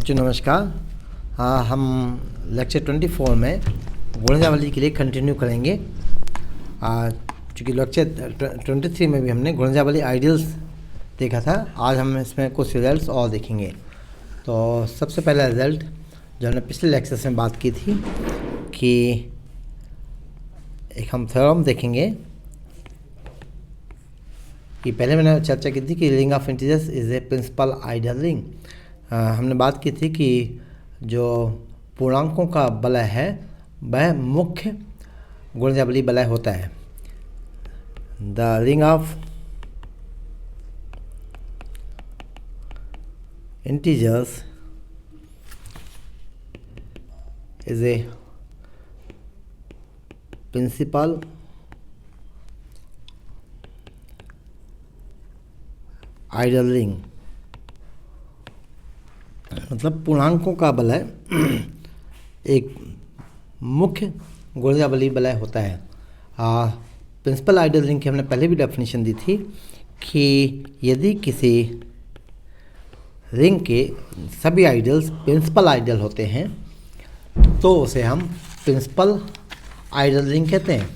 बच्चों नमस्कार। हम लेक्चर 24 में गुणनफल के लिए कंटिन्यू करेंगे। चूँकि लेक्चर 23 में भी हमने गुणनफल आइडियल्स देखा था, आज हम इसमें कुछ रिजल्ट्स और देखेंगे। तो सबसे पहला रिज़ल्ट जो हमने पिछले लेक्चर में बात की थी कि एक हम थ्योरम देखेंगे कि पहले मैंने चर्चा की थी कि ring of integers is a principal ideal ring. हमने बात की थी कि जो पूर्णांकों का वलय है वह मुख्य गुणनफली वलय होता है। The ring of integers is a principal ideal ring, मतलब पूर्णांकों का वलय एक मुख्य गुणनफली वलय होता है। प्रिंसिपल आइडियल रिंग की हमने पहले भी डेफिनेशन दी थी कि यदि किसी रिंग के सभी आइडियल्स प्रिंसिपल आइडियल होते हैं तो उसे हम प्रिंसिपल आइडियल रिंग कहते हैं।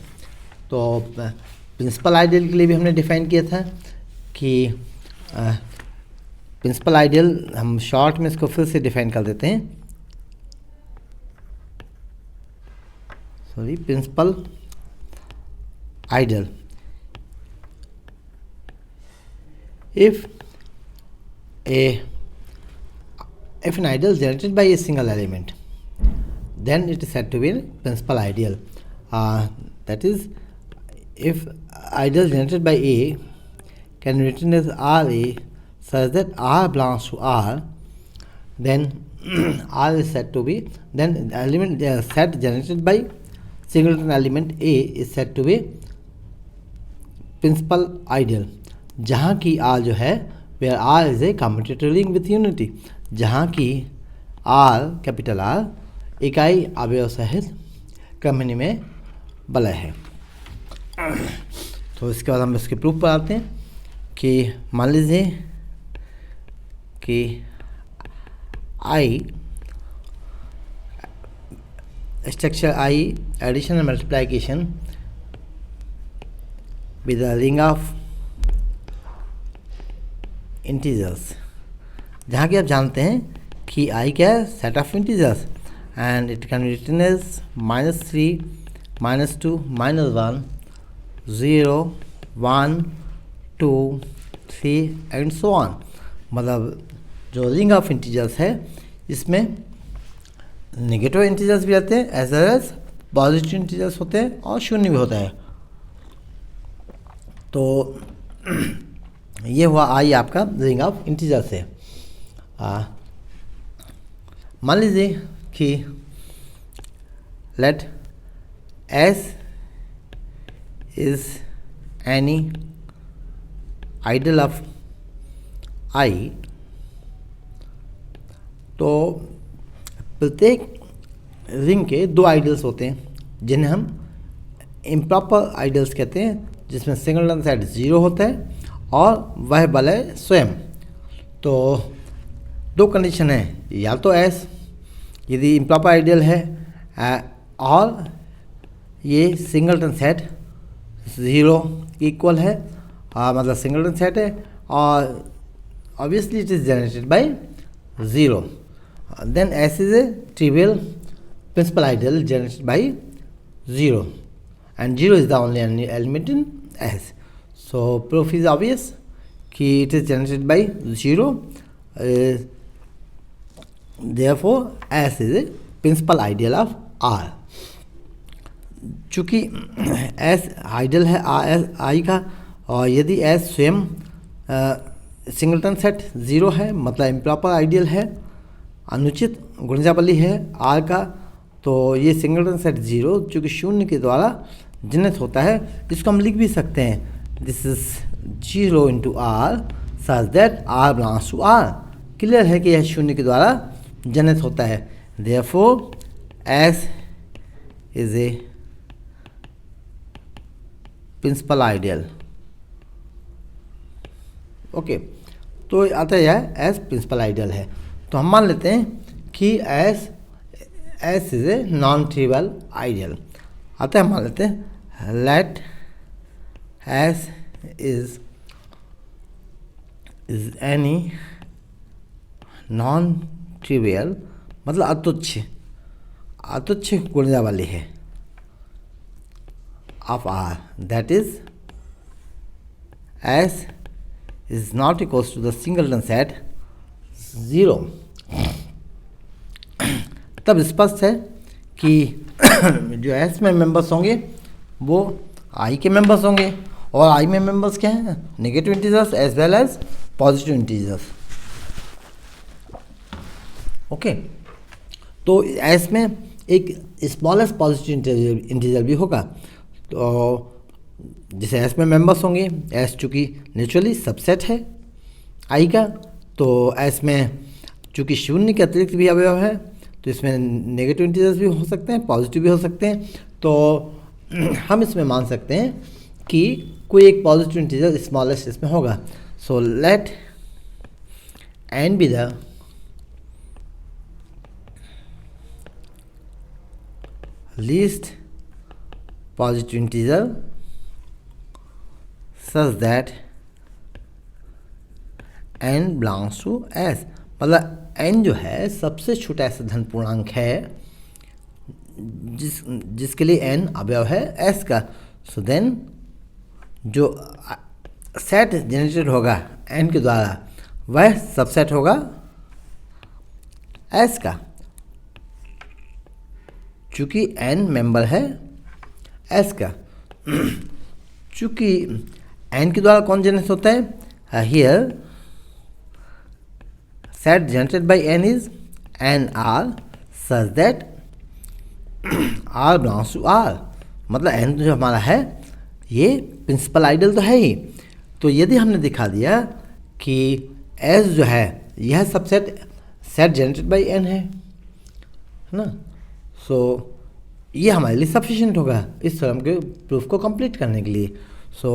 तो प्रिंसिपल आइडियल के लिए भी हमने डिफाइन किया था कि प्रिंसिपल आइडियल, हम शॉर्ट में इसको फिर से डिफाइन कर देते हैं। Principal ideal if an ideal is generated by a single element, then it is said to be a principal ideal. That is, if ideal generated by A can be written as RA such that R belongs to R, then R is said to be, then element set generated by singleton element A is said to be principal ideal. जहाँ की R जो है where R is a commutative ring with unity, जहाँ की R capital R इकाई अवयव सहित क्रमणी में वलय है। तो इसके बाद हम इसके प्रूफ पर आते हैं कि मान लीजिए कि I structure I addition and multiplication with a ring of integers, जहाँ की आप जानते हैं कि I क्या है, set of integers, and it can be written as -3, -2, -1, 0, 1, 2, 3 and so on. मतलब जो रिंग ऑफ इंटीजर्स है इसमें नेगेटिव इंटीजर्स भी आते हैं as well as positive integers होते हैं और शून्य भी होता है। तो ये हुआ आई आपका रिंग ऑफ इंटीजर्स है। मान लीजिए कि let S is any ideal of I, तो प्रत्येक रिंग के दो आइडियल्स होते हैं जिन्हें हम इम्प्रॉपर आइडियल्स कहते हैं, जिसमें सिंगलटन सेट 0 होता है और वह वलय स्वयं। तो दो कंडीशन है, या तो एस यदि इम्प्रॉपर आइडियल है और ये सिंगलटन सेट 0 इक्वल है, मतलब सिंगलटन सेट है और obviously it is generated bye 0, then S is a trivial principal ideal generated by 0 and 0 is the only element in S. So proof is obvious कि it is generated by 0, therefore S is a principal ideal of R. चूँकि S ideal है I का, और यदि S स्वयं singleton set 0 है, मतलब improper ideal है, अनुचित गुणनफली है R का, तो ये सिंगलटन सेट 0 चूँकि शून्य के द्वारा जनित होता है, इसको हम लिख भी सकते हैं this is 0 into R such that R belongs to R। Clear है कि यह शून्य के द्वारा जनित होता है, therefore S is a principal ideal। Okay, तो आता है एस प्रिंसिपल आइडियल है। तो हम मान लेते हैं कि S is a non trivial ideal. अतः हम मान लेते हैं let S is any non trivial, मतलब अतुच्छ गुणजा वाली है of R, that is S is not equals to the singleton set 0। तब स्पष्ट है कि जो एस में मेंबर्स होंगे वो आई के मेंबर्स होंगे, और आई में मेंबर्स क्या हैं? Negative integers as well as positive integers. Okay, तो एस में एक स्मॉलेस्ट पॉजिटिव इंटीजर भी होगा। तो जैसे एस में मेंबर्स होंगे, एस चूँकि नेचुरली सबसेट है आई का, तो एस में चूँकि शून्य के अतिरिक्त भी अवयव है, तो इसमें नेगेटिव इंटीजर्स भी हो सकते हैं, पॉजिटिव भी हो सकते हैं। तो हम इसमें मान सकते हैं कि कोई एक पॉजिटिव इंटीजर स्मॉलेस्ट इसमें होगा। So let N be the least positive integer such that n belongs to s, मतलब n जो है सबसे छोटा ऐसा धन पूर्णांक है जिसके लिए n अवयव है s का। सो देन जो सेट जनरेटेड होगा n के द्वारा वह सबसेट होगा s का, चूँकि n मेंबर है s का। चूँकि n के द्वारा कौन जनरेट होता है? Here set generated by n is n r such that r belongs to r, मतलब n जो हमारा है ये प्रिंसिपल आइडियल तो है ही। तो यदि हमने दिखा दिया कि s जो है यह subset set generated by n है ना, सो ये हमारे लिए सफिशिएंट होगा इस थ्योरम के प्रूफ को कंप्लीट करने के लिए। So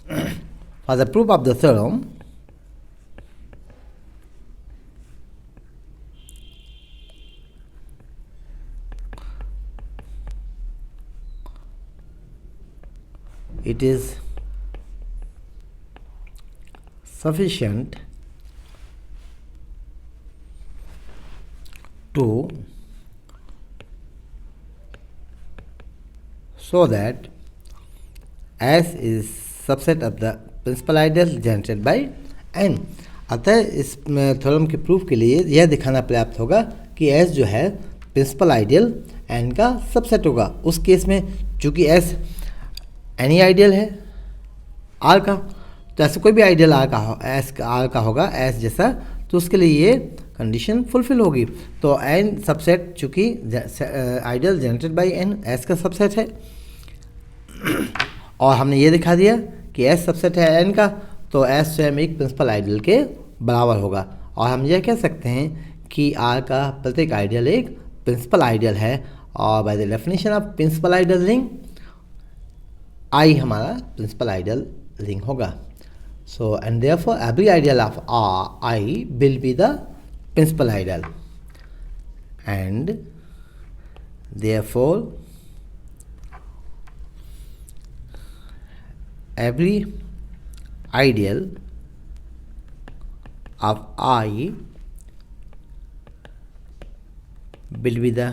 for the proof of the theorem it is sufficient to show that S is subset of the principal ideal generated by n। अतः इस थ्योरम के प्रूफ के लिए यह दिखाना पर्याप्त होगा कि S जो है प्रिंसिपल आइडियल n का सबसेट होगा। उस केस में चूँकि S एनी आइडियल है आर का, तो ऐसे कोई भी आइडियल आर का होगा एस जैसा, तो उसके लिए ये कंडीशन फुलफिल होगी। तो एन सबसेट चूँकि ideal generated by N S का सबसेट है, और हमने ये दिखा दिया कि एस सबसेट है एन का, तो एस स्वयं एक प्रिंसिपल आइडियल के बराबर होगा। और हम यह कह सकते हैं कि आर का प्रत्येक आइडियल एक प्रिंसिपल आइडियल है, और by the definition of principal ideal ring I हमारा प्रिंसिपल आइडियल रिंग होगा। So and therefore every ideal of I will be the principal ideal, and therefore every ideal of I will be the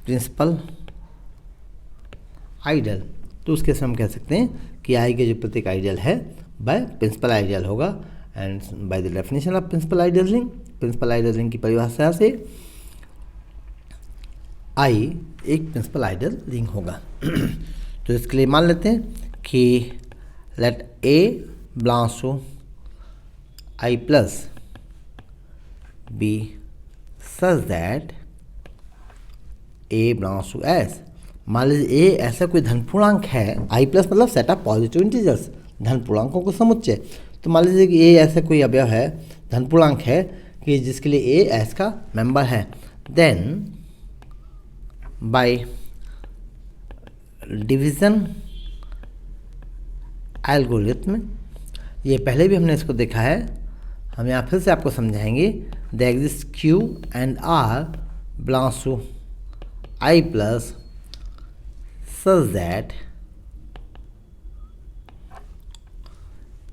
principal ideal. तो उसके से हम कह सकते हैं कि आई के जो प्रत्येक आइडियल है वह प्रिंसिपल आइडियल होगा। And by the definition of principal ideal ring, principal ideal ring की परिभाषा से आई एक प्रिंसिपल आइडियल रिंग होगा। तो इसके लिए मान लेते हैं कि let A belongs to I plus B such that A belongs to S. मान लीजिए ए ऐसा कोई धन पूर्णांक है, आई प्लस मतलब सेट ऑफ पॉजिटिव इंटीजर्स, धन पूर्णांकों को समुच्चय। तो मान लीजिए कि ए ऐसा कोई अवयव है, धन पूर्णांक है कि जिसके लिए ए एस का मेंबर है, देन बाय डिवीजन एल्गोरिथम ये पहले भी हमने इसको देखा है, हम यहाँ फिर से आपको समझाएंगे। The exist Q and R belongs to I plus such that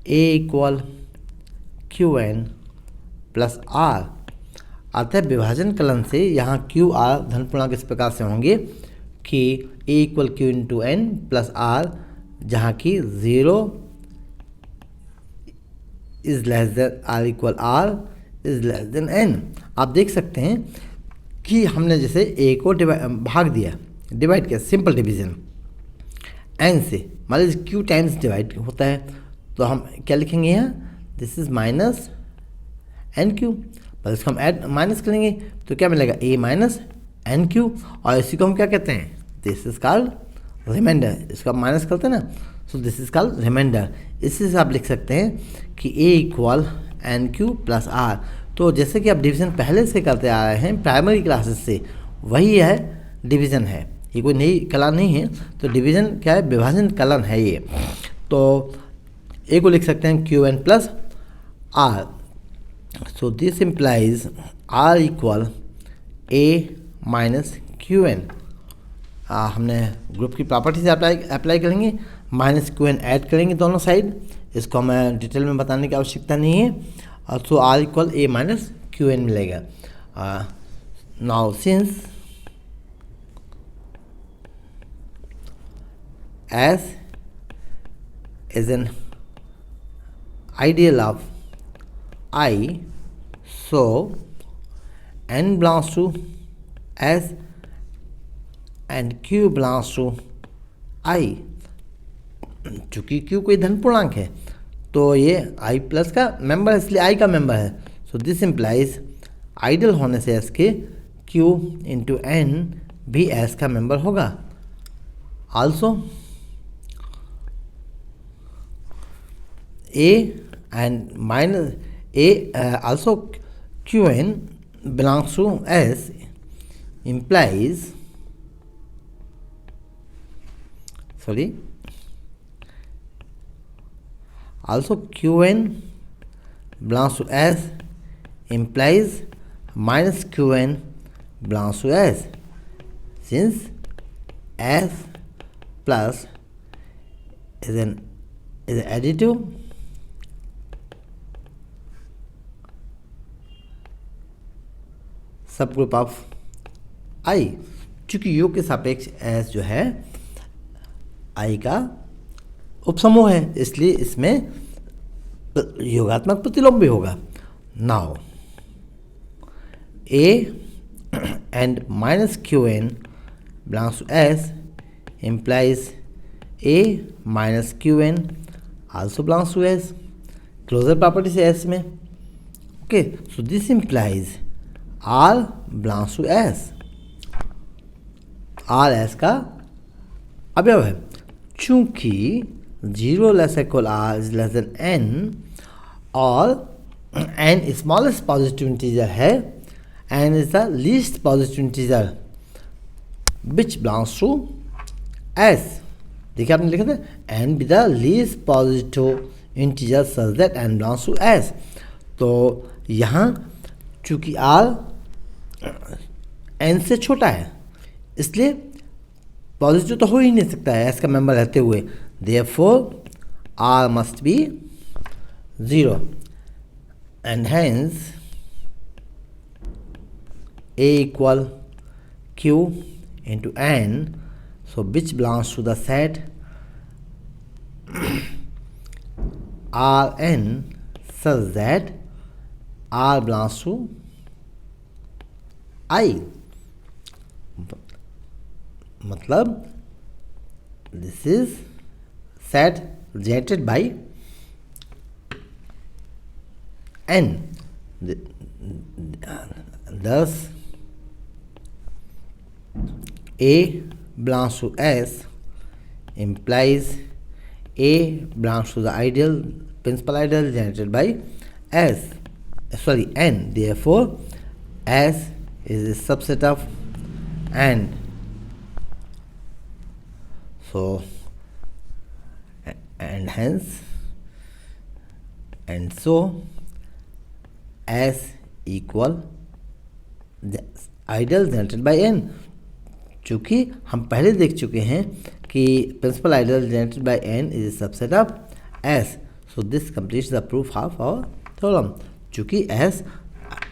A equal QN plus R। अतः विभाजन कलन से यहाँ Q R धन पूर्णांक इस प्रकार से होंगे कि A equal Q into N plus R, जहाँ की 0 is less then R equal R is less than N। आप देख सकते हैं कि हमने जैसे A को भाग दिया, डिवाइड किया, सिंपल डिवीजन N से, मान लीजिए Q टाइम्स डिवाइड होता है, तो हम क्या लिखेंगे यहाँ, this is minus N Q, पर इसको हम ऐड माइनस करेंगे तो क्या मिलेगा, A माइनस एन क्यू, और इसी को हम क्या कहते हैं, दिस इज कॉल्ड रिमाइंडर। इसको आप माइनस करते हैं ना, so this is called remainder. इसी से आप लिख सकते हैं कि A equal N Q plus R। तो जैसे कि आप डिवीज़न पहले से करते आ रहे हैं प्राइमरी क्लासेस से, वही है डिवीज़न है, ये कोई नई कला नहीं है। तो डिवीज़न क्या है, विभाजन कलन है ये। तो A को लिख सकते हैं QN plus R। So this implies R equal A minus QN। हमने ग्रुप की प्रॉपर्टी से अप्लाई करेंगे, माइनस QN ऐड करेंगे दोनों साइड, इसको हमें डिटेल में बताने की आवश्यकता नहीं है। और सो R equal A minus QN मिलेगा। Now since S is an ideal of I, so N belongs to S and Q belongs to I। चूँकि Q कोई धन पूर्णांक है तो ये I प्लस का मेंबर है, इसलिए I का मेंबर है। सो दिस इम्प्लाइज आइडियल होने से S के Q इंटू N भी S का मेंबर होगा। Also A and minus A also QN belongs to S implies, also QN belongs to S implies minus QN belongs to S, since S plus is an additive सब group of I। चूँकि योग के सापेक्ष S जो है I का उपसमूह है, इसलिए इसमें योगात्मक प्रतिलोम भी होगा। Now A and minus QN belongs to S implies A minus QN also belongs to S। Closure property से S में, okay, so this implies R belongs to S। R S का अवयव है। चूंकि 0 less equal R is less than N और N smallest positive integer है, N is the least positive integer which belongs to S। देखिए आपने लिखा था N be the least positive integer such that N belongs to S। तो यहाँ चूंकि R N से छोटा है, इसलिए पॉजिटिव तो हो ही नहीं सकता है S का मेंबर रहते हुए, therefore R must be 0 and hence A equal Q into N, so which belongs to the set Rn such that R belongs to I। मतलब this is set generated by N। thus A belongs to S implies A belongs to the ideal principal ideal generated by N। Therefore S is a subset of N। So and hence and so S equal ideal generated by N. चूँकि हम पहले देख चुके हैं कि principal ideal generated by N is a subset of S, so this completes the proof of our theorem. चूँकि S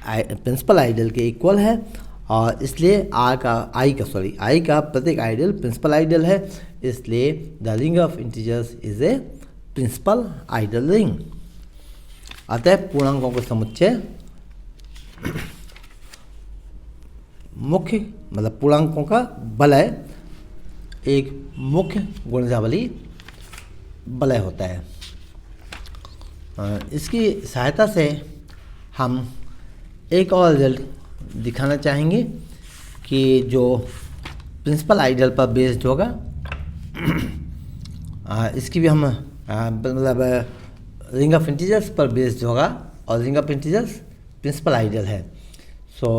principal ideal के equal है और इसलिए आई का प्रत्येक आइडियल प्रिंसिपल आइडियल है, इसलिए the ring of integers is a principal ideal ring. अतः पूर्णांकों को समुच्चय मुख्य मतलब पूर्णांकों का वलय एक मुख्य गुणजावली वलय होता है। इसकी सहायता से हम एक और रिजल्ट दिखाना चाहेंगे कि जो प्रिंसिपल आइडियल पर बेस्ड होगा, इसकी भी हम मतलब रिंग ऑफ इंटीजर्स पर बेस्ड होगा और ring of integers principal ideal है। सो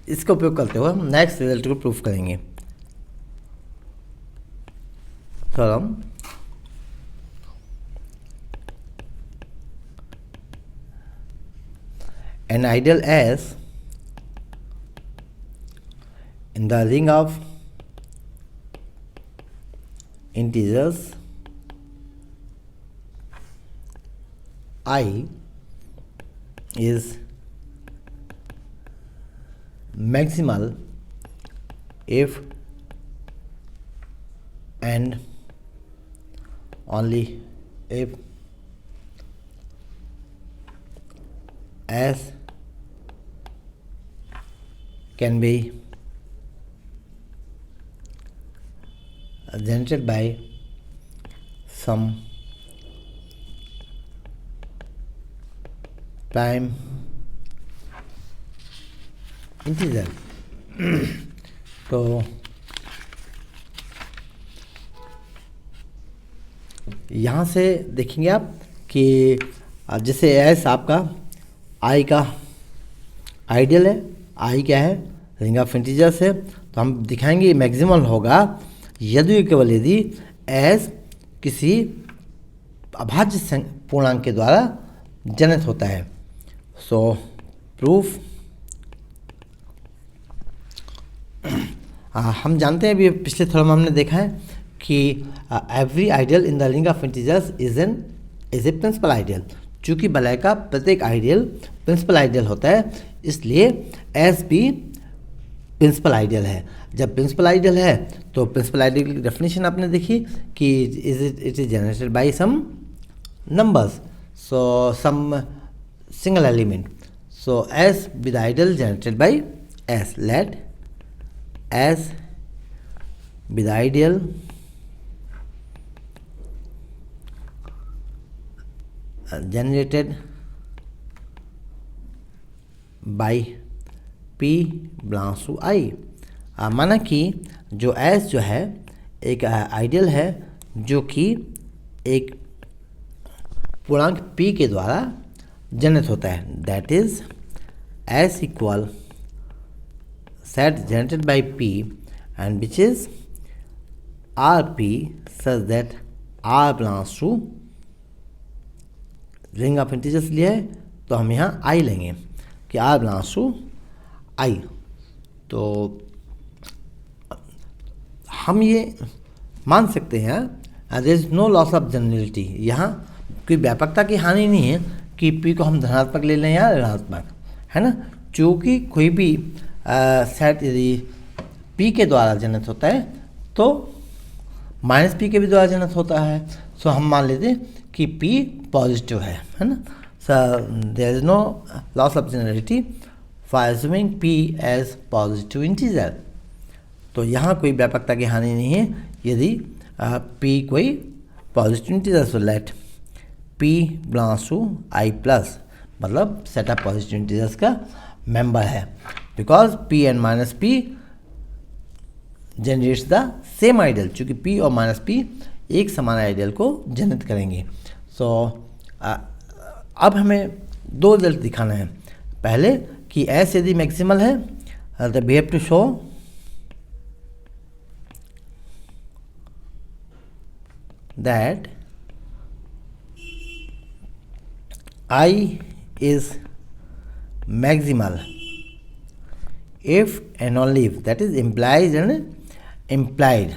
इसका उपयोग करते हुए हम नेक्स्ट रिजल्ट को प्रूफ करेंगे। Theorem an ideal S in the ring of integers I is maximal if and only if S can be generated by some prime integer। तो यहाँ से देखेंगे आप कि जैसे एस आपका आई का आइडियल है, आई क्या है रिंग ऑफ इंटीजर्स है, तो हम दिखाएंगे मैक्सिमल होगा यदि केवल यदि एस किसी अभाज्य पूर्णांक के द्वारा जनित होता है। सो प्रूफ हम जानते हैं, अभी पिछले थोड़ा हमने देखा है कि every ideal in the ring of integers is a principal ideal. चूँकि वलय का प्रत्येक आइडियल प्रिंसिपल आइडियल होता है, इसलिए एस भी प्रिंसिपल आइडियल है। जब प्रिंसिपल आइडियल है तो प्रिंसिपल आइडियल की डेफिनेशन आपने देखी कि it is generated by some numbers, so some single element. So S with ideal generated by S, let S with ideal generated by P belongs to I। माना कि जो S जो है एक आइडियल है जो कि एक पूर्णांक P के द्वारा जनित होता है, that is S equal set generated by P and which is RP such that R belongs to ring of integers लिया है तो हम यहाँ आई लेंगे कि आर बिलोंग्स टू आई। तो हम ये मान सकते हैं there is no loss of generality, यहाँ कोई व्यापकता की हानि नहीं है कि पी को हम धनात्मक ले लें या ऋणात्मक, है ना। चूँकि कोई भी सेट यदि पी के द्वारा जनित होता है तो माइनस पी के भी द्वारा जनित होता है। सो हम मान लेते हैं कि P पॉजिटिव है ना। So there is no loss of generality for assuming P as positive integer. तो यहाँ कोई व्यापकता की हानि नहीं है यदि P कोई positive integer. So let P belongs to I plus, मतलब सेट ऑफ पॉजिटिव इंटीजर्स का मेंबर है, because P and minus P generates the same ideal. चूँकि P और माइनस P एक समान आइडियल को जनित करेंगे। सो अब हमें दो रिजल्ट दिखाना है। पहले कि एस यदि मैक्सिमल है तो we have to show that I is maximal if and only if, that is implies and implied,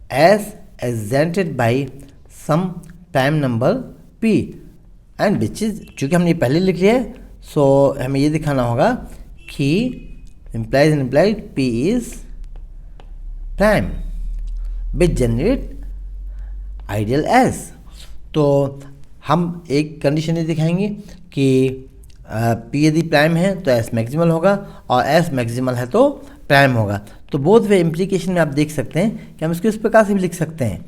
as exaggerated by some prime number p, and which is, चूँकि हमने पहले लिख लिया है, सो हमें ये दिखाना होगा कि implies and implied p is prime which generate ideal s. तो हम एक कंडीशन ये दिखाएंगे कि p यदि प्राइम है तो s मैक्सिमल होगा और s मैक्सिमल है तो प्राइम होगा. तो बोथ वे इम्प्लीकेशन में आप देख सकते हैं कि हम इसको इस प्रकार से भी लिख सकते हैं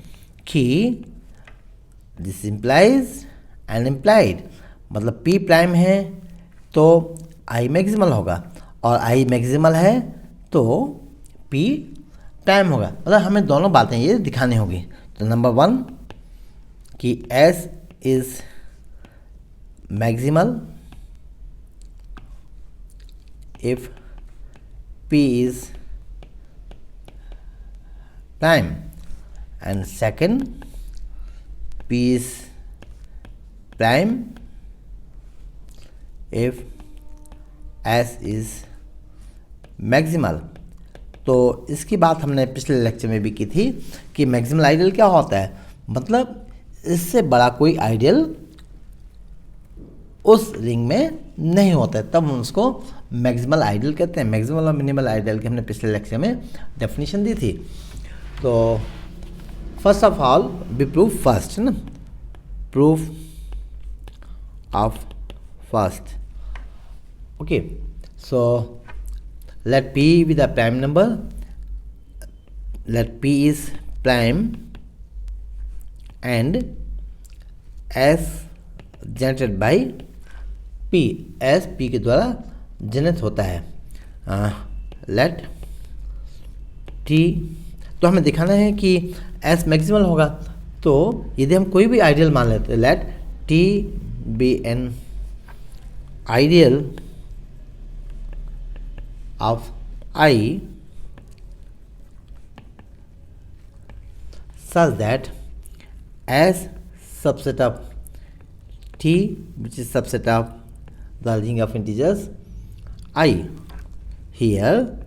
कि दिस इम्प्लाइज एंड इम्प्लाइड, मतलब p प्राइम है तो i मैक्सिमल होगा और i मैक्सिमल है तो p प्राइम होगा. मतलब हमें दोनों बातें ये दिखानी होगी. तो नंबर 1 कि s is maximal if p is prime, and second p is prime if s is maximal. तो इसकी बात हमने पिछले लेक्चर में भी की थी कि मैक्सिमल आइडियल क्या होता है, मतलब इससे बड़ा कोई आइडियल उस रिंग में नहीं होता है, तब हम उसको मैक्सिमल आइडियल कहते हैं. मैक्सिमल और मिनिमल आइडियल की हमने पिछले लेक्चर में डेफिनेशन दी थी. तो first of all we prove first, है ना, proof of first. Okay, so let p be the prime number, let p is prime and s generated by p, s p के द्वारा जनरेट होता है. let t, तो हमें दिखाना है कि s मैक्सिमल होगा. तो यदि हम कोई भी आइडियल मान लेते हैं, let t be an ideal of I such that as subset of t, which is subset of the ring of integers I, here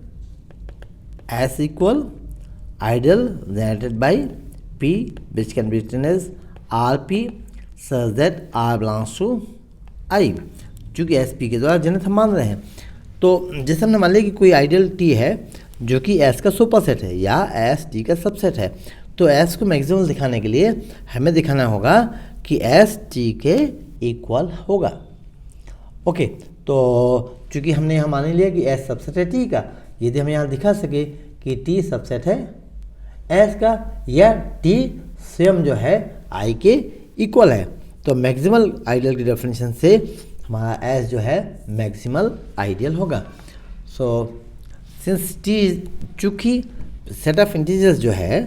s equal ideal generated by p, which can be written as rp such that r belongs to I. चूँकि S P के द्वारा generate हम मान रहे हैं, तो जैसे हमने मान लिया कि कोई आइडियल टी है जो कि एस का सुपरसेट है या एस टी का सबसेट है, तो एस को मैक्सिमल दिखाने के लिए हमें दिखाना होगा कि एस टी के इक्वल होगा. ओके, तो चूँकि हमने यहाँ मान लिया कि एस सबसेट है टी का, यदि हम यहाँ दिखा सके कि टी सबसेट है एस का या टी स्वयं जो है आई के इक्वल है, तो मैक्सिमल आइडियल की डेफिनेशन से हमारा एस जो है मैक्सिमल आइडियल होगा. सो सिंस टी, चूँकि सेट ऑफ इंटीजर्स जो है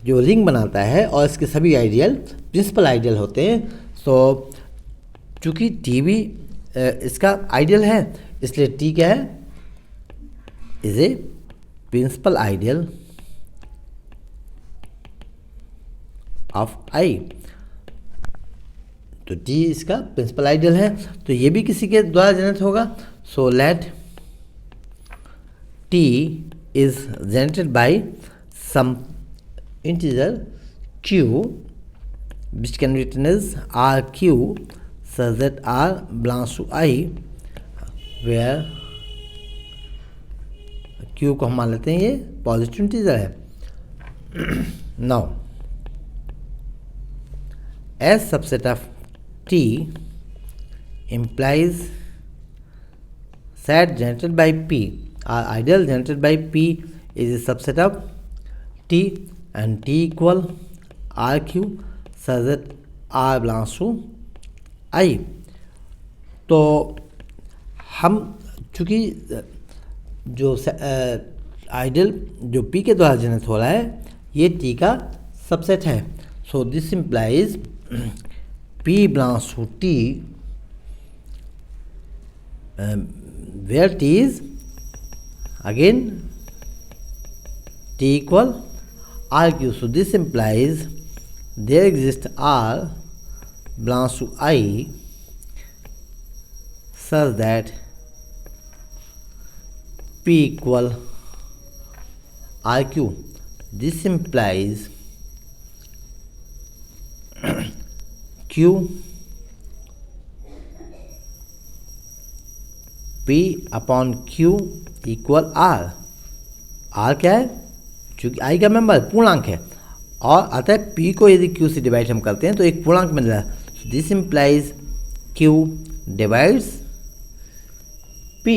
जो रिंग बनाता है और इसके सभी आइडियल प्रिंसिपल आइडियल होते हैं, सो चूँकि टी भी इसका आइडियल है, इसलिए टी क्या है, is a principal ideal of I. तो टी इसका प्रिंसिपल आइडियल है, तो ये भी किसी के द्वारा जनरेट होगा. So let T is generated by some integer q which can be written as rq such that r belongs to I, where q को हम मान लेते हैं ये पॉजिटिव इंटीजर है. Now as subset of T implies set generated by P, or ideal generated by P is a subset of T, and T equal RQ such that R belongs to I. तो हम चूँकि जो ideal जो P के द्वारा generate हो रहा है ये T का सबसेट है, सो this implies P belongs to T, where T is again T equal RQ. So this implies there exists R belongs to I such that P equal RQ. This implies Q P upon Q equal R. R क्या है? चूँकि I का member पूर्णांक है और अतः P को यदि Q से डिवाइड हम करते हैं तो एक पूर्णांक मिल रहा है. This implies Q divides P.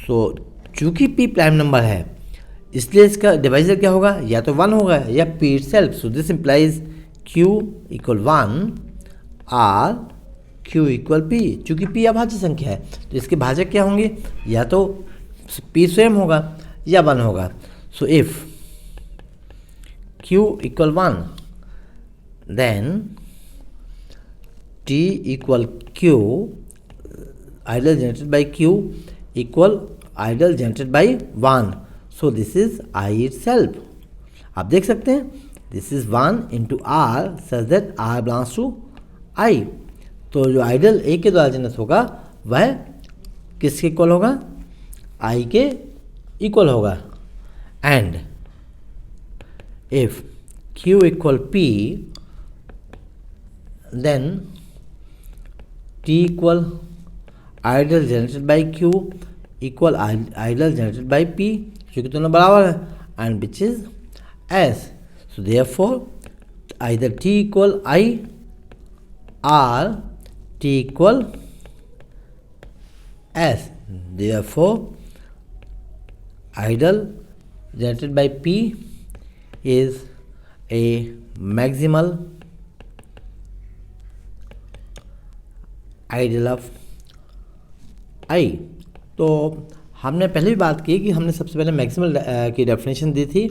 सो चूँकि P प्राइम नंबर है इसलिए इसका डिवाइजर क्या होगा? या तो 1 होगा या P itself. So this implies Q equal 1 R Q equal P. चूँकि P अभाज्य संख्या है तो इसके भाजक क्या होंगे? या तो P स्वयं होगा या 1 होगा. So if Q equal 1 then T equal Q ideal generated by Q equal ideal generated by 1. So this is I itself. आप देख सकते हैं this is 1 into R such that R belongs to I. तो जो idol A के द्वारा generate होगा वह किसके इक्वल होगा? I के इक्वल होगा. And if Q equal P then T equal ideal generated by Q equal ideal generated by P, क्योंकि दोनों बराबर है. And which is S. So therefore either T equal I or T equal S. Therefore idle generated by P is a maximal ideal of I. तो हमने पहले भी बात की कि हमने सबसे पहले मैक्सिमल की डेफिनेशन दी थी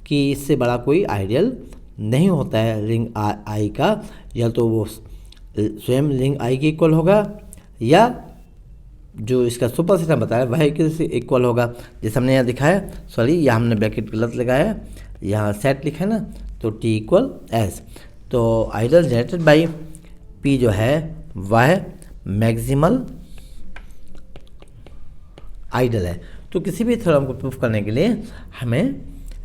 कि इससे बड़ा कोई आइडियल नहीं होता है रिंग I का. या तो वो स्वयं रिंग I के इक्वल होगा या जो इसका सुपर सेट हम बताया वह किसी इक्वल होगा. जैसे हमने यहाँ दिखाया, सॉरी यहाँ हमने ब्रैकेट गलत लगाया, यहाँ सेट लिखा है ना, तो T इक्वल S. तो आइडल जनरेटेड बाई P जो है वह मैक्सिमल आइडल है. तो किसी भी थ्योरम को प्रूफ करने के लिए हमें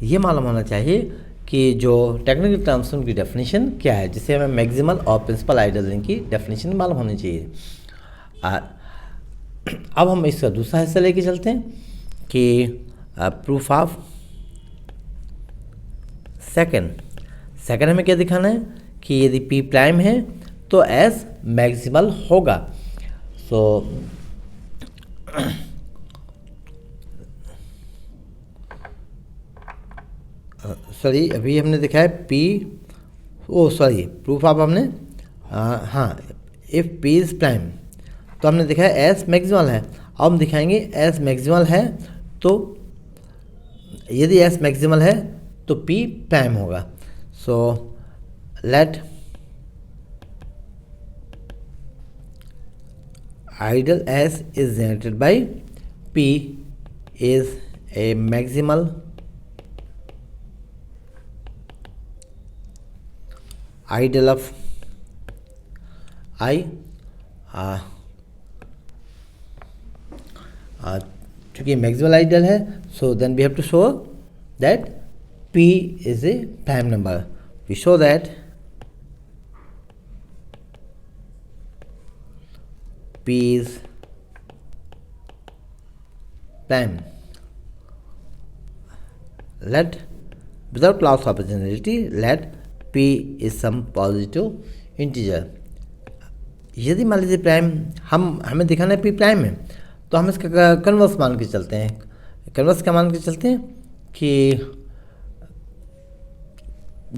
ये मालूम होना चाहिए कि जो टेक्निकल टर्म्स उनकी डेफिनेशन क्या है, जिससे हमें मैक्सिमल और प्रिंसिपल आइडल रिंग की डेफिनेशन मालूम होनी चाहिए. अब हम इसका दूसरा हिस्सा लेके चलते हैं कि प्रूफ ऑफ सेकंड हमें क्या दिखाना है कि यदि P प्राइम है तो S मैक्सिमल होगा. सो सॉरी अभी हमने दिखाया प्रूफ ऑफ हमने इफ़ P इज़ प्राइम तो हमने दिखाया S मैक्सिमल है. अब हम दिखाएंगे S मैक्सिमल है तो यदि S मैक्सिमल है तो P प्राइम होगा. So let ideal S is generated by P is a maximal ideal of I. चूँकि मैक्सिमल आइडल है so then we have to show that P is a prime number. We show that P is prime. Let without loss of generality let P is some positive integer. यदि मान लीजिए prime हमें दिखाना है P prime है तो हम इसका कन्वर्स मान के चलते हैं. कन्वर्स क्या मान के चलते हैं कि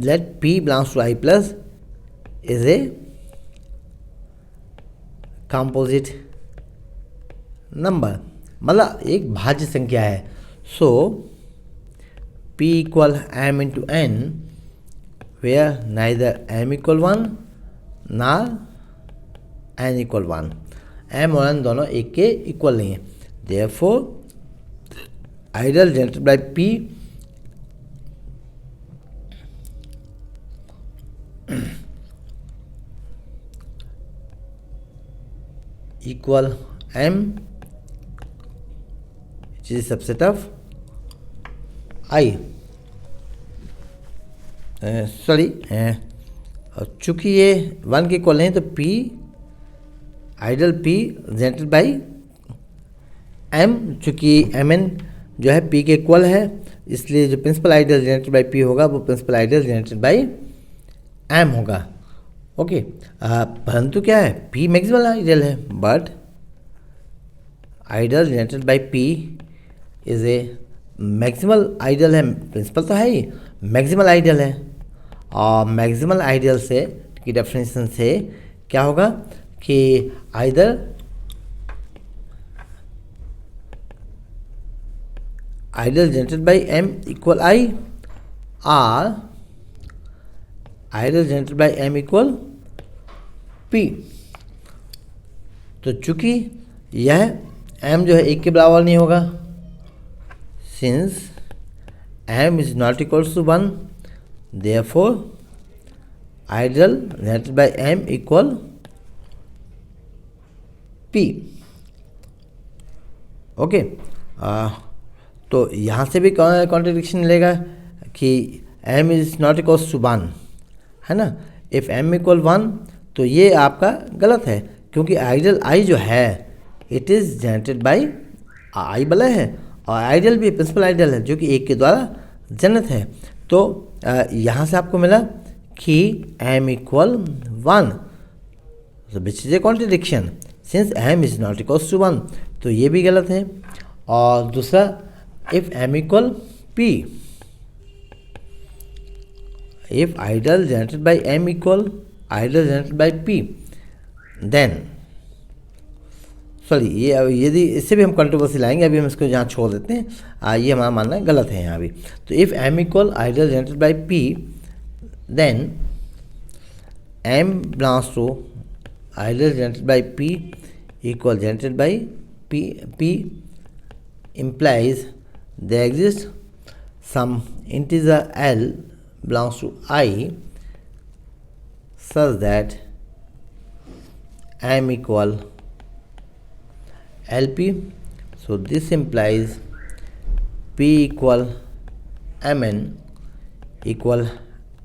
let P belongs to I plus is a composite number, मतलब एक भाज्य संख्या है. So P equal M into N where neither M equal 1 ना N इक्वल 1. M और N दोनों एक के इक्वल नहीं है. Therefore ideal generated by P equal M which is a subset of I. Sorry, चूँकि ये 1 के इक्वल नहीं तो P ideal P generated by M, चूँकि Mn जो है P के इक्वल है, इसलिए जो principal ideal generated by P होगा वो principal ideal generated by M होगा। ओके, परंतु क्या है, P मैक्सिमल आइडल है, but ideal generated by P is a maximal ideal है, प्रिंसिपल तो है ही, मैक्सिमल आइडल है। और मैक्सिमल आइडल से की डेफिनेशन से क्या होगा कि ideal generated by M equal I और ideal generated by M equal P। तो चूंकि यह M जो है 1 के बराबर नहीं होगा, since M is not equal to 1, therefore ideal generated by M equal P। Okay, तो यहाँ से भी कॉन्ट्रडिक्शन मिलेगा कि M is not equal to 1, है ना। इफ़ M इक्वल 1 तो ये आपका गलत है, क्योंकि आइडल I जो है it is generated by I बला है, और आइडल भी प्रिंसिपल आइडल है जो कि 1 के द्वारा जनरेट है। तो यहाँ से आपको मिला कि M equal 1, which is a contradiction since M is not equal to 1, तो ये भी गलत है। और दूसरा, if M equal P, if ideal generated by M equal ideal generated by P, then sorry, ये यदि इससे भी हम कंट्रोवर्सी लाएंगे, अभी हम इसको यहाँ छोड़ देते हैं, ये हमारा मानना गलत है यहाँ भी। तो if M equal ideal generated by P, then M belongs to ideal generated by P equal generated by P implies there exists some integer L belongs to I such that M equal LP. So this implies P equal Mn equal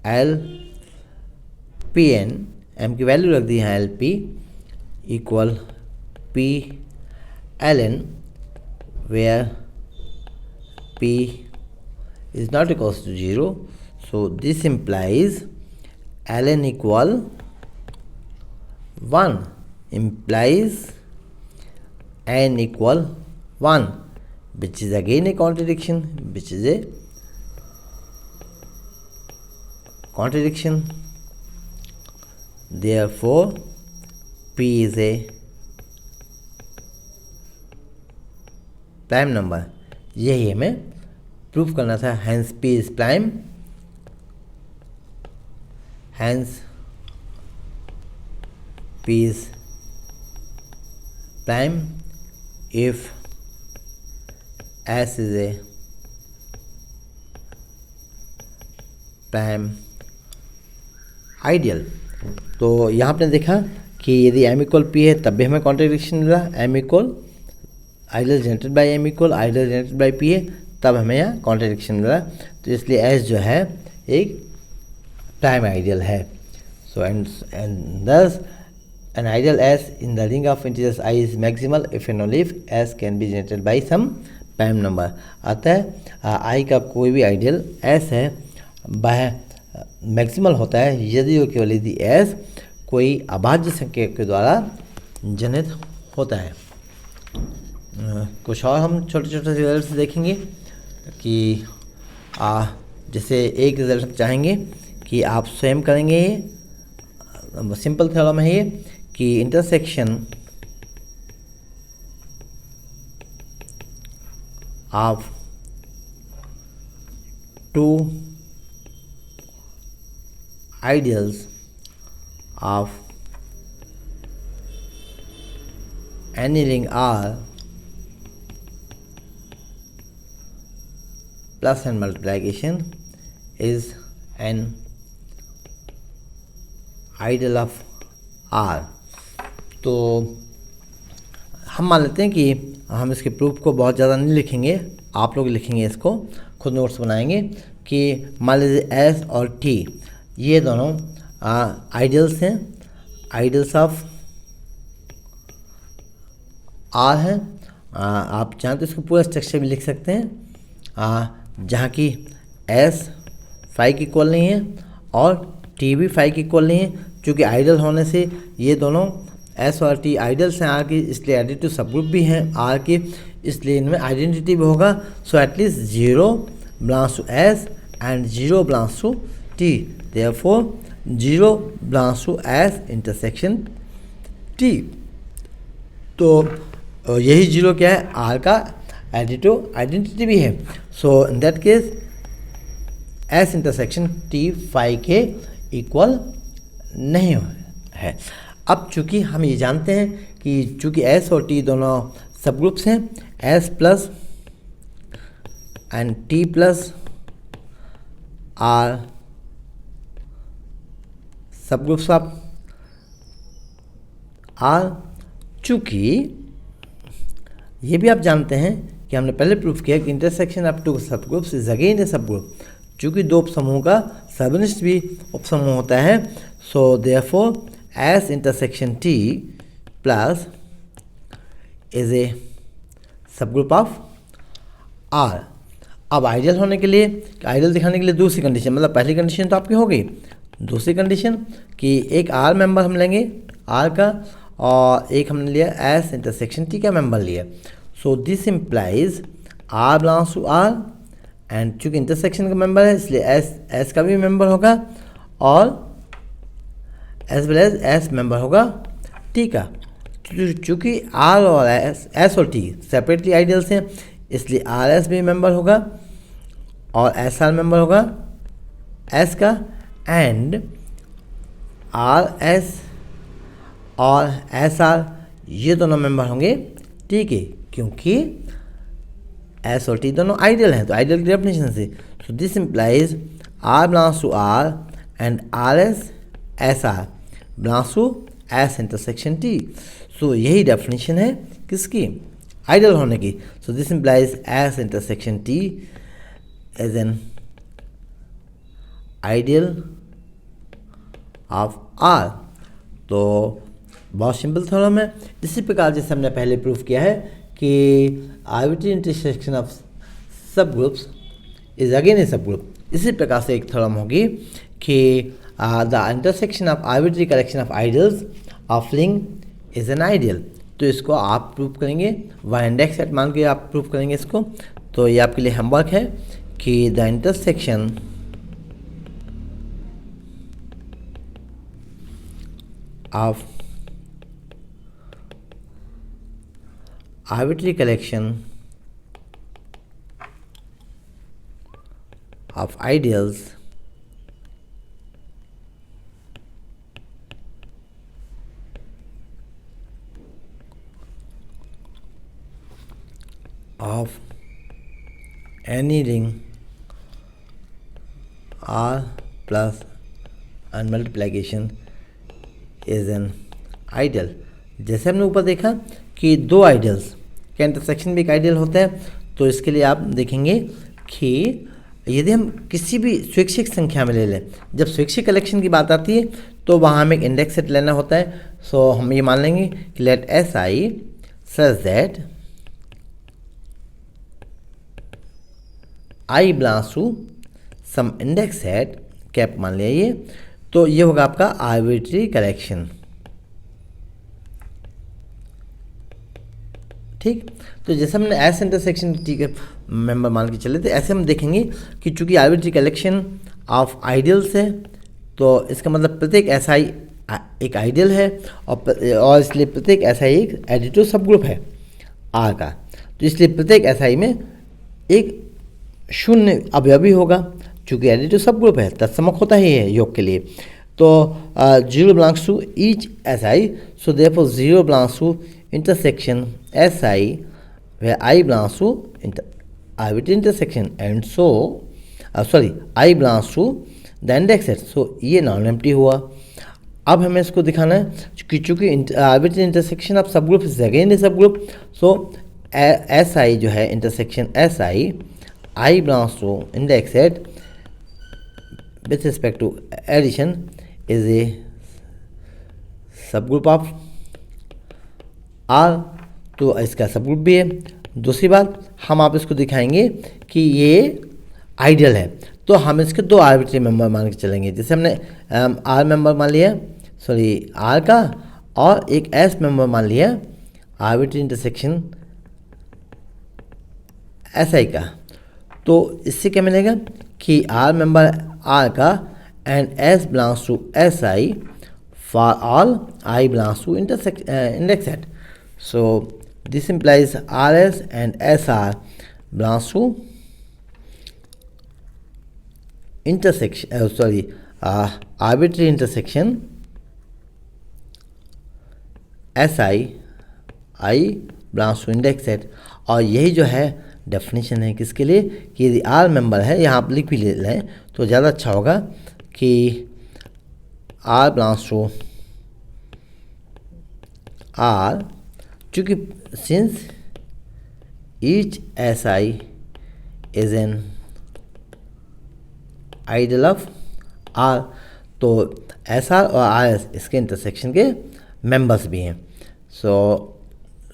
L Pn, M की value रख दी है LP equal P Ln, where P is not equals to 0. So this implies Ln equal 1, implies N equal 1, which is again a contradiction, therefore P is a prime number. यही हमें proof करना था, hence P is prime, hence P is prime if S is a prime ideal। तो यहाँ आपने देखा कि यदि M इक्वल P है तब भी हमें कॉन्ट्रडिक्शन मिला, M equal ideal generated by M equal ideal generated by P है तब हमें यहाँ कॉन्ट्रडिक्शन मिला। तो इसलिए S जो है एक प्राइम आइडियल है। सो एंड दस an ideal S in the ring of integers I is maximal if and only if S can be generated by some prime number। अतः I का कोई भी आइडियल S है वह मैक्सिमल होता है यदि वो केवल यदि S कोई अभाज्य संख्या के द्वारा जनित होता है। कुछ और हम छोटे छोटे रिजल्ट देखेंगे कि जैसे एक रिजल्ट हम चाहेंगे कि आप स्वयं करेंगे। ये सिंपल थ्योरम है ये कि intersection of two ideals of any ring R plus and multiplication is an ideal of R। तो हम मान लेते हैं कि हम इसके प्रूफ को बहुत ज़्यादा नहीं लिखेंगे, आप लोग लिखेंगे इसको, खुद नोट्स बनाएंगे कि मान लीजिए एस और टी ये दोनों आइडियल्स हैं, आइडियल्स ऑफ आर हैं। आप चाहें तो इसको पूरा स्ट्रक्चर भी लिख सकते हैं, जहाँ की एस फाई की इक्वल नहीं है और टी भी फाई की इक्वल नहीं है। चूँकि आइडियल होने से ये दोनों एस और टी आइडियल्स हैं आर की, इसलिए एडिटिव सब ग्रुप भी हैं आर के, इसलिए इनमें आइडेंटिटी भी होगा। So at least 0 belongs to S and 0 belongs to T, therefore 0 belongs to S intersection T. तो यही 0 क्या है, आर का एडिटिव आइडेंटिटी भी है। So in that case S intersection T phi के इक्वल नहीं है। अब चूँकि हम ये जानते हैं कि चूँकि एस और टी दोनों सब ग्रुप्स हैं, S plus and T plus are subgroups of R. चूँकि ये भी आप जानते हैं कि हमने पहले प्रूफ किया कि इंटरसेक्शन ऑफ टू सब ग्रुप्स इज अगेन ए सब ग्रुप। चूँकि दो उपसमूह का सर्वनिष्ठ भी उपसमूह होता है, so therefore S intersection T plus is a सब ग्रुप ऑफ आर। अब आइडियल होने के लिए, आइडियल दिखाने के लिए दूसरी कंडीशन, मतलब पहली कंडीशन तो आपकी हो गई, दूसरी कंडीशन कि एक आर मेंबर हम लेंगे आर का और एक हमने लिया एस इंटरसेक्शन टी का मेंबर लिया। So this implies R belongs to R and चूँकि इंटरसेक्शन का मेंबर है इसलिए एस का भी मेंबर होगा और as well as S member होगा टी का। चूँकि आर और एस और टी सेपरेटली आइडियल्स हैं इसलिए आर एस भी मेंबर होगा और एस आर मेंबर होगा एस का, एंड आर एस और एस आर ये दोनों मेंबर होंगे टी के, क्योंकि एस और टी दोनों आइडियल हैं। तो आइडियल की डेफिनेशन से so this implies R belongs to R and R S S R belongs to S intersection T. So यही डेफिनेशन है किसकी, आइडियल होने की। So this implies S intersection T as an ideal of R. तो बहुत simple theorem है। इसी प्रकार जैसे हमने पहले प्रूफ किया है कि आर्बिट्री इंटरसेक्शन ऑफ सब ग्रुप्स इज अगेन ए सब ग्रुप, इसी प्रकार से एक थ्योरम होगी कि the intersection of arbitrary collection of ideals of लिंग इज एन आइडियल। तो इसको आप प्रूफ करेंगे, वाई इंडेक्स सेट मान के आप प्रूफ करेंगे इसको। तो ये आपके लिए होमवर्क है कि the intersection of arbitrary collection of ideals of any ring R plus and multiplication is an ideal। जैसे हमने ऊपर देखा कि दो आइडियल्स का इंटरसेक्शन भी एक आइडियल होता है, तो इसके लिए आप देखेंगे कि यदि हम किसी भी स्वैच्छिक संख्या में ले लें, जब स्वैच्छिक कलेक्शन की बात आती है तो वहाँ हमें एक इंडेक्स सेट लेना होता है। सो हम ये मान लेंगे कि let S I such that I belongs to some index set cap मान लिया ये, तो ये होगा आपका आर्बिट्री कलेक्शन। ठीक, तो जैसे हमने एस इंटरसेक्शन टी के मेंबर मान के चले, तो ऐसे हम देखेंगे कि चूंकि आर्बिट्री कलेक्शन ऑफ आइडियल्स है तो इसका मतलब प्रत्येक एस आई एक आइडियल है और इसलिए प्रत्येक एस आई एक एडिटिव सब ग्रुप है आर का। तो इसलिए प्रत्येक एस आई में एक शून्य अवयवी होगा, चूँकि एडिटिव सब ग्रुप है तत्समक होता ही है योग के लिए। तो 0 belongs to each S I, so therefore 0 belongs to intersection SI where I belongs to arbitrary intersection and so I belongs to the index set। so ये नॉन एम्प्टी हुआ। अब हमें इसको दिखाना है कि चूँकि arbitrary intersection of subgroup is again a subgroup, so S I जो है intersection S I belongs to index set with respect to addition is a subgroup of R, तो इसका सबग्रुप भी है। दूसरी बात, हम आप इसको दिखाएंगे कि ये आइडियल है, तो हम इसके दो आर्बिट्री मेंबर मान के चलेंगे। जैसे हमने आर मेंबर मान लिया, सॉरी आर का, और एक एस मेंबर मान लिया आर्बिट्री इंटरसेक्शन एस आई का, तो इससे क्या मिलेगा कि आर मेंबर आर का and S belongs to S I for all I belongs to index set. So this implies R S and S R belongs to intersection sorry arbitrary intersection S I belongs to index set. और यही जो है definition है किसके लिए कि यदि are member है, यहाँ आप लिख भी ले लें तो ज़्यादा अच्छा होगा कि आर बिलोंग्स टू आर, चूँकि since each S I is an ideal of R, तो एस आर और आर एस इसके इंटरसेक्शन के मेंबर्स भी हैं।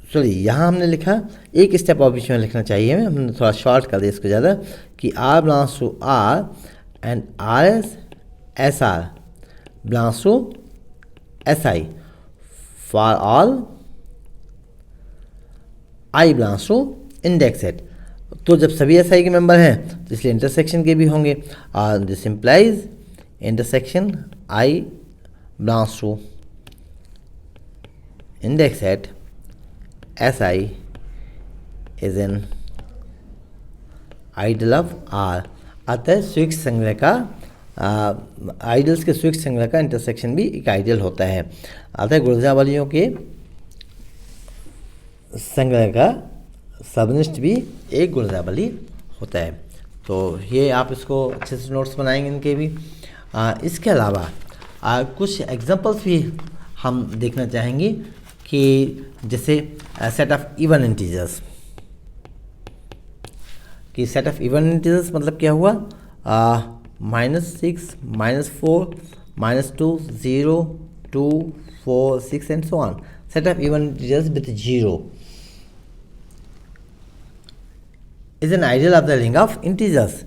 सॉरी यहाँ हमने लिखा एक स्टेप और बीच में लिखना चाहिए, हमने थोड़ा शॉर्ट कर दिया इसको ज़्यादा, कि R belongs to R and R S S R belongs to S I for all I belongs to index set. तो जब सभी एस आई के मेंबर हैं तो इसलिए इंटरसेक्शन के भी होंगे, और this implies intersection I belongs to index set S I is an ideal of R. अतः स्विच संग्रह का आइडियल्स के स्विच संग्रह का इंटरसेक्शन भी एक आइडियल होता है। अतः गुणजावलियों के संग्रह का सबनिष्ठ भी एक गुणजावली होता है। तो ये आप इसको अच्छे से नोट्स बनाएंगे इनके भी। इसके अलावा कुछ एग्जांपल्स भी हम देखना चाहेंगे कि जैसे सेट ऑफ इवन इंटीजर्स, कि सेट ऑफ इवन इंटीजर्स मतलब क्या हुआ, -6, -4, -2, 0, 2, 4, 6 and so on. Set of even integers with 0 is an ideal of the ring of integers.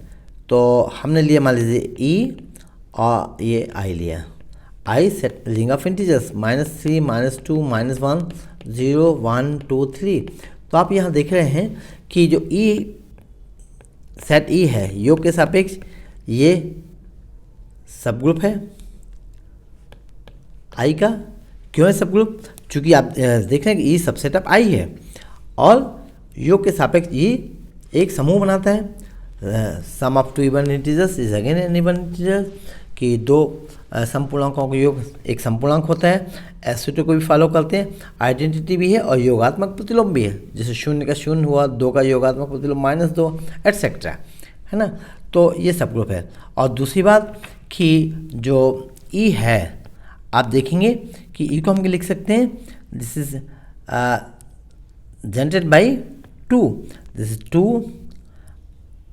तो हमने लिया मान लीजिए ई और ये आई लिया, आई सेट रिंग ऑफ इंटीजर्स -3, -2, -1, 0, 1, 2, 3। तो आप यहाँ देख रहे हैं कि जो ई सेट ई है योग के सापेक्ष ये सब ग्रुप है आई का। क्यों है सब ग्रुप? चूँकि आप देख रहे हैं कि ई सबसेट ऑफ आई है और योग के सापेक्ष ई एक समूह बनाता है। Sum of two even integers is again an even integer, कि दो संपूर्णांकों का योग एक संपूर्णांक होता है। एसओ को भी फॉलो करते हैं, आइडेंटिटी भी है और योगात्मक प्रतिलोम भी है। जैसे 0 का 0 हुआ, 2 का योगात्मक प्रतिलोम -2 एटसेट्रा, है ना। तो ये सब ग्रुप है। और दूसरी बात कि जो ई है आप देखेंगे कि ई को हम लिख सकते हैं, this is generated by 2, this is 2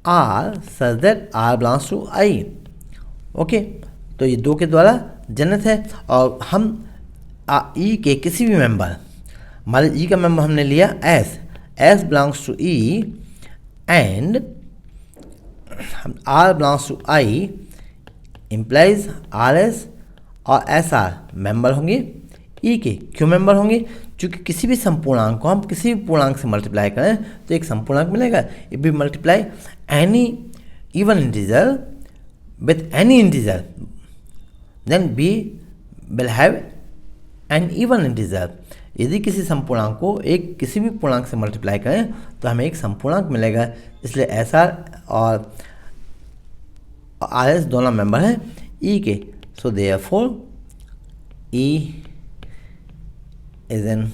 R such that R belongs to I. Okay, तो ये 2 के द्वारा जनित है। और हम ई के किसी भी मेंबर, मान लीजिए ई का मेंबर हमने लिया S belongs to E and R belongs to I, implies R S और एस आर मेंबर होंगे ई के। क्यों मेंबर होंगे? क्योंकि किसी भी संपूर्णांक को हम किसी भी पूर्णांक से मल्टीप्लाई करें तो एक संपूर्णांक मिलेगा। If we multiply any even integer with any integer then we will have an even integer। यदि किसी संपूर्णांक को एक किसी भी पूर्णांक से मल्टीप्लाई करें तो हमें एक संपूर्णांक मिलेगा। इसलिए एस आर और आर एस दोनों मेंबर हैं ई के। So therefore E is an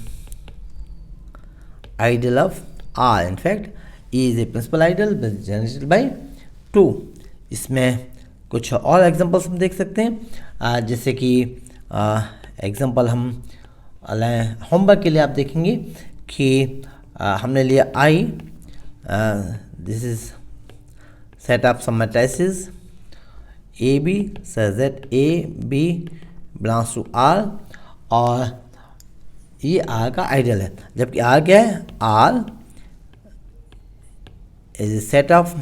ideal of R. In fact E is a principal ideal generated by 2। इसमें कुछ और एग्जांपल्स हम देख सकते हैं, जैसे कि एग्जांपल हम होमवर्क के लिए आप देखेंगे कि हमने लिया I, this is set of some matrices A B such that A B belongs to R, और ये आर का आइडियल है, जबकि आर क्या है, R is a set of,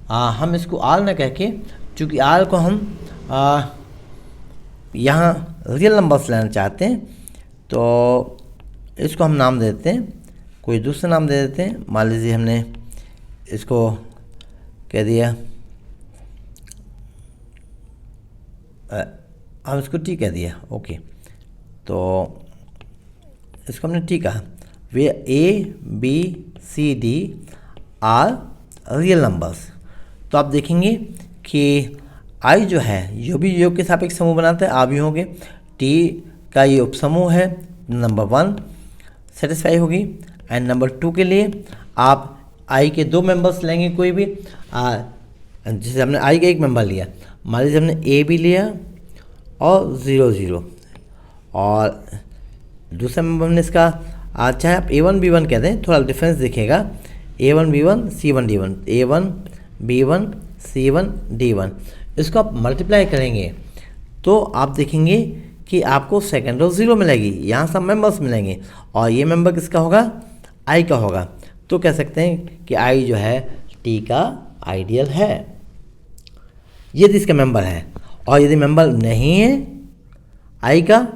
हम इसको आर ना कह के, चूँकि आर को हम यहाँ रियल नंबर्स लेना चाहते हैं, तो इसको हम नाम दे देते हैं, कोई दूसरा नाम दे देते हैं। मान लीजिए हमने इसको कह दिया, हम इसको टी कह दिया, ओके, तो इसको हमने टी कहा। Where A B C D are real numbers. तो आप देखेंगे कि आई जो है यो भी योग के सापेक्ष समूह बनाता है, आव्यूहों के, टी का ये उपसमूह है, नंबर 1 सेटिस्फाई होगी। एंड नंबर 2 के लिए आप आई के 2 मेंबर्स लेंगे कोई भी, जैसे हमने आई का एक मेंबर लिया, मान लीजिए हमने ए भी लिया और 0 0, और दूसरा मेंबर हमने इसका चाहे आप A1 B1 कहते हैं, थोड़ा डिफरेंस दिखेगा, A1 B1 C1 D1, A1 B1 C1 D1, इसको आप मल्टीप्लाई करेंगे तो आप देखेंगे कि आपको सेकेंड रो 0 मिलेगी, यहाँ सब मेंबर्स मिलेंगे, और ये मेंबर किसका होगा, आई का होगा। तो कह सकते हैं कि आई जो है टी का आइडियल है, यदि इसका मेंबर है। और यदि मेंबर नहीं है आई का,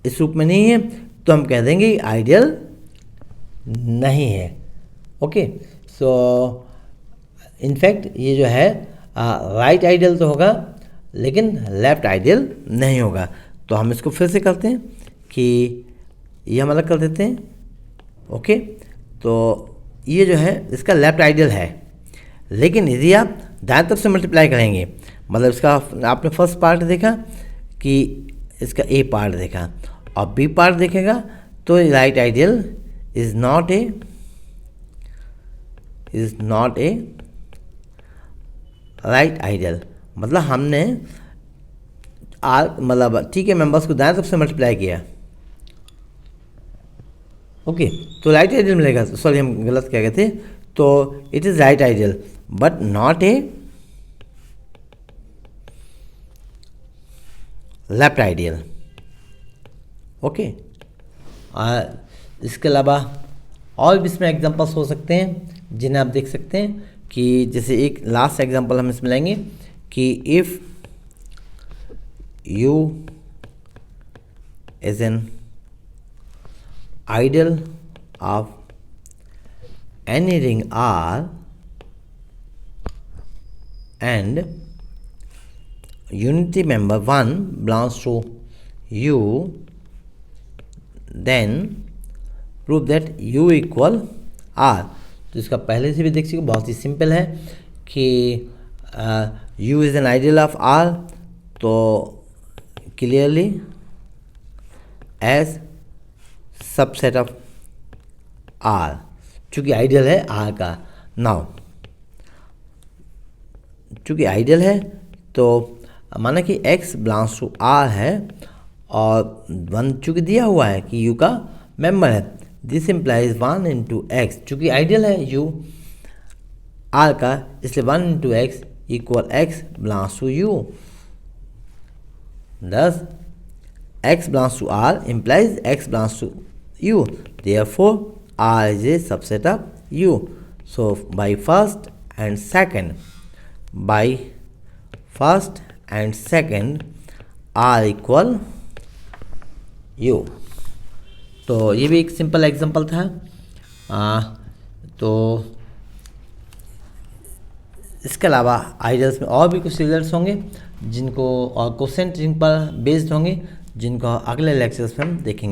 इस रूप में नहीं है, तो हम कह देंगे आइडियल नहीं है। ओके, सो इनफैक्ट ये जो है राइट आइडियल तो होगा, लेकिन लेफ्ट आइडियल नहीं होगा। तो हम इसको फिर से करते हैं कि ये हम अलग कर देते हैं। ओके, तो ये जो है इसका लेफ्ट आइडियल है, लेकिन यदि आप दाएं तरफ से मल्टीप्लाई करेंगे, मतलब इसका आपने फर्स्ट पार्ट देखा कि इसका ए पार्ट देखा और बी पार्ट देखेगा, तो right ideal is not a right ideal. मतलब हमने आर मतलब टी के मेंबर्स को दाएं तरफ से मल्टीप्लाई किया, ओके, तो राइट आइडियल मिलेगा। सॉरी, हम गलत कह गए थे, तो it is right ideal but not a left ideal. Okay, इसके अलावा और भी इसमें एग्जांपल्स हो सकते हैं जिन्हें आप देख सकते हैं कि जैसे एक लास्ट एग्जांपल हम इसमें लेंगे कि if you is an ideal of any ring R and unity member 1 belongs to U, then prove that U equal R। तो इसका पहले से भी देख सकते, बहुत ही सिंपल है कि U is an ideal of R, तो clearly as subset of R, चूँकि आइडियल है आर का। नाउ चूँकि आइडियल है तो माना कि x बिलोंग्स टू आर है और 1 चूँकि दिया हुआ है कि u का मेंबर है, दिस इम्प्लाइज 1 इंटू एक्स। चूँकि आइडियल है u आर का, इसलिए 1 into X equal x belongs to u। thus x belongs to R implies x belongs to U, therefore R is a subset of U। So by first and second R equal U। तो ये भी एक simple example था। तो इसके अलावा ideals में और भी कुछ रिजल्ट्स होंगे जिनको और क्वेश्चन जिन पर बेस्ड होंगे, जिनको अगले लेक्चर्स में हम देखेंगे।